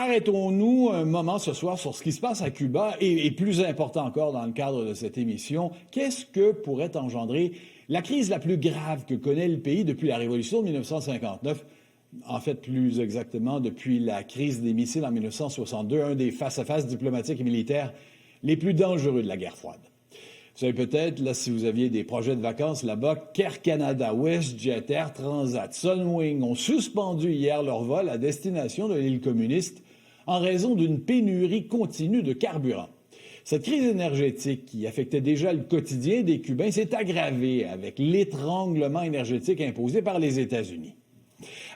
Arrêtons-nous un moment ce soir sur ce qui se passe à Cuba et plus important encore dans le cadre de cette émission, qu'est-ce que pourrait engendrer la crise la plus grave que connaît le pays depuis la Révolution de 1959, en fait plus exactement depuis la crise des missiles en 1962, un des face-à-face diplomatiques et militaires les plus dangereux de la guerre froide. Vous savez peut-être, là, si vous aviez des projets de vacances là-bas, qu'Air Canada, WestJet, Air Transat, Sunwing ont suspendu hier leur vol à destination de l'île communiste en raison d'une pénurie continue de carburant. Cette crise énergétique qui affectait déjà le quotidien des Cubains s'est aggravée avec l'étranglement énergétique imposé par les États-Unis.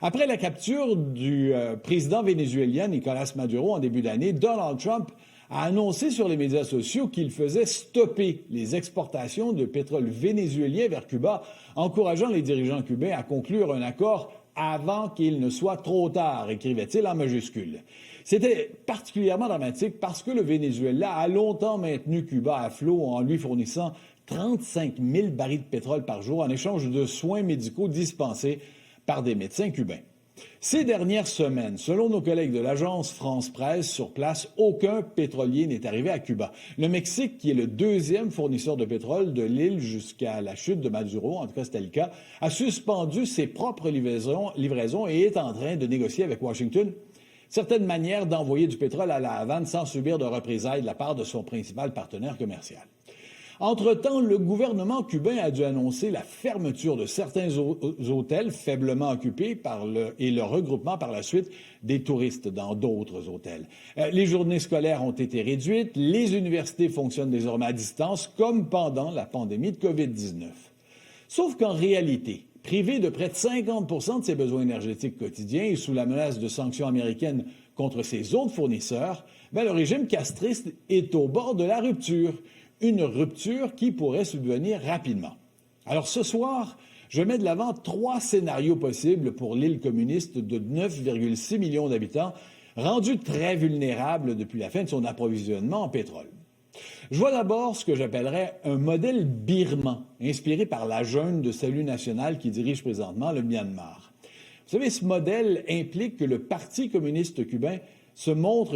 Après la capture du président vénézuélien Nicolás Maduro en début d'année, Donald Trump a annoncé sur les médias sociaux qu'il faisait stopper les exportations de pétrole vénézuélien vers Cuba, encourageant les dirigeants cubains à conclure un accord avant qu'il ne soit trop tard, écrivait-il en majuscules. C'était particulièrement dramatique parce que le Venezuela a longtemps maintenu Cuba à flot en lui fournissant 35 000 barils de pétrole par jour en échange de soins médicaux dispensés par des médecins cubains. Ces dernières semaines, selon nos collègues de l'agence France-Presse sur place, aucun pétrolier n'est arrivé à Cuba. Le Mexique, qui est le deuxième fournisseur de pétrole de l'île jusqu'à la chute de Maduro, en tout cas c'était le cas, a suspendu ses propres livraisons et est en train de négocier avec Washington certaines manières d'envoyer du pétrole à la Havane sans subir de représailles de la part de son principal partenaire commercial. Entre-temps, le gouvernement cubain a dû annoncer la fermeture de certains hôtels faiblement occupés et le regroupement par la suite des touristes dans d'autres hôtels. Les journées scolaires ont été réduites, les universités fonctionnent désormais à distance comme pendant la pandémie de COVID-19. Sauf qu'en réalité, privé de près de 50 de ses besoins énergétiques quotidiens et sous la menace de sanctions américaines contre ses autres fournisseurs, le régime castriste est au bord de la rupture. Une rupture qui pourrait subvenir rapidement. Alors ce soir, je mets de l'avant 3 scénarios possibles pour l'île communiste de 9,6 millions d'habitants, rendue très vulnérable depuis la fin de son approvisionnement en pétrole. Je vois d'abord ce que j'appellerais un modèle birman, inspiré par la junte de salut national qui dirige présentement le Myanmar. Vous savez, ce modèle implique que le Parti communiste cubain se montre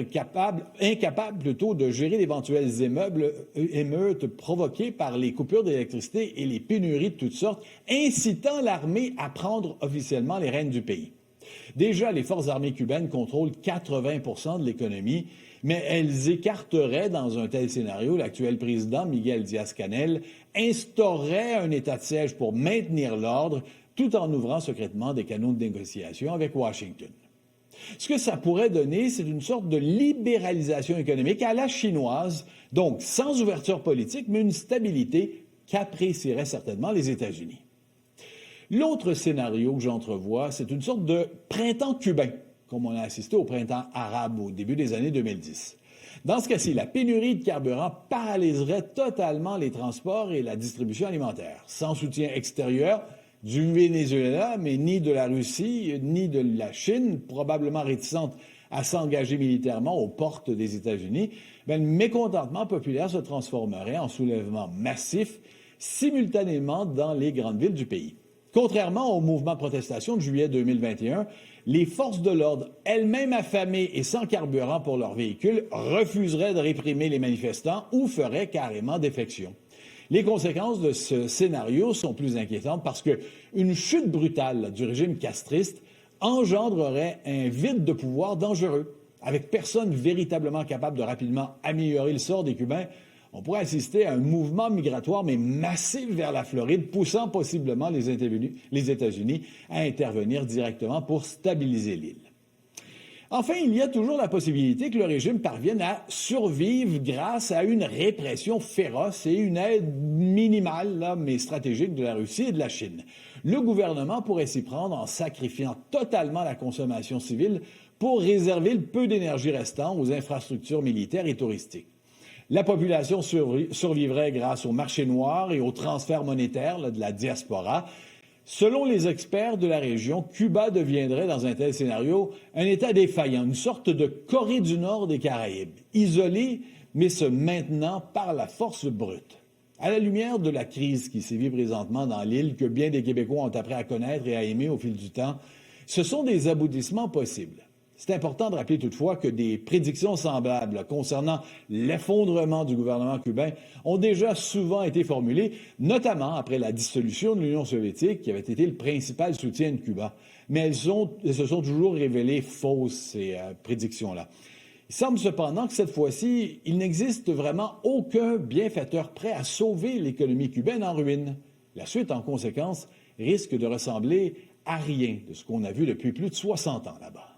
incapable plutôt de gérer d'éventuelles émeutes provoquées par les coupures d'électricité et les pénuries de toutes sortes, incitant l'armée à prendre officiellement les rênes du pays. Déjà, les forces armées cubaines contrôlent 80 de l'économie, mais elles écarteraient, dans un tel scénario, l'actuel président Miguel Díaz-Canel instaurerait un état de siège pour maintenir l'ordre, tout en ouvrant secrètement des canaux de négociation avec Washington. Ce que ça pourrait donner, c'est une sorte de libéralisation économique à la chinoise, donc sans ouverture politique, mais une stabilité qu'apprécieraient certainement les États-Unis. L'autre scénario que j'entrevois, c'est une sorte de printemps cubain, comme on a assisté au printemps arabe au début des années 2010. Dans ce cas-ci, la pénurie de carburant paralyserait totalement les transports et la distribution alimentaire. Sans soutien extérieur du Venezuela, mais ni de la Russie, ni de la Chine, probablement réticente à s'engager militairement aux portes des États-Unis, le mécontentement populaire se transformerait en soulèvement massif simultanément dans les grandes villes du pays. Contrairement au mouvement de protestation de juillet 2021, les forces de l'ordre, elles-mêmes affamées et sans carburant pour leurs véhicules, refuseraient de réprimer les manifestants ou feraient carrément défection. Les conséquences de ce scénario sont plus inquiétantes parce qu'une chute brutale du régime castriste engendrerait un vide de pouvoir dangereux. Avec personne véritablement capable de rapidement améliorer le sort des Cubains, on pourrait assister à un mouvement migratoire, mais massif vers la Floride, poussant possiblement les États-Unis à intervenir directement pour stabiliser l'île. Enfin, il y a toujours la possibilité que le régime parvienne à survivre grâce à une répression féroce et une aide minimale, mais stratégique de la Russie et de la Chine. Le gouvernement pourrait s'y prendre en sacrifiant totalement la consommation civile pour réserver le peu d'énergie restant aux infrastructures militaires et touristiques. La population survivrait grâce au marché noir et au transfert monétaire de la diaspora. Selon les experts de la région, Cuba deviendrait, dans un tel scénario, un État défaillant, une sorte de Corée du Nord des Caraïbes, isolé, mais se maintenant par la force brute. À la lumière de la crise qui sévit présentement dans l'île, que bien des Québécois ont appris à connaître et à aimer au fil du temps, ce sont des aboutissements possibles. C'est important de rappeler toutefois que des prédictions semblables concernant l'effondrement du gouvernement cubain ont déjà souvent été formulées, notamment après la dissolution de l'Union soviétique, qui avait été le principal soutien de Cuba. Mais elles se sont toujours révélées fausses, ces prédictions-là. Il semble cependant que cette fois-ci, il n'existe vraiment aucun bienfaiteur prêt à sauver l'économie cubaine en ruine. La suite, en conséquence, risque de ressembler à rien de ce qu'on a vu depuis plus de 60 ans là-bas.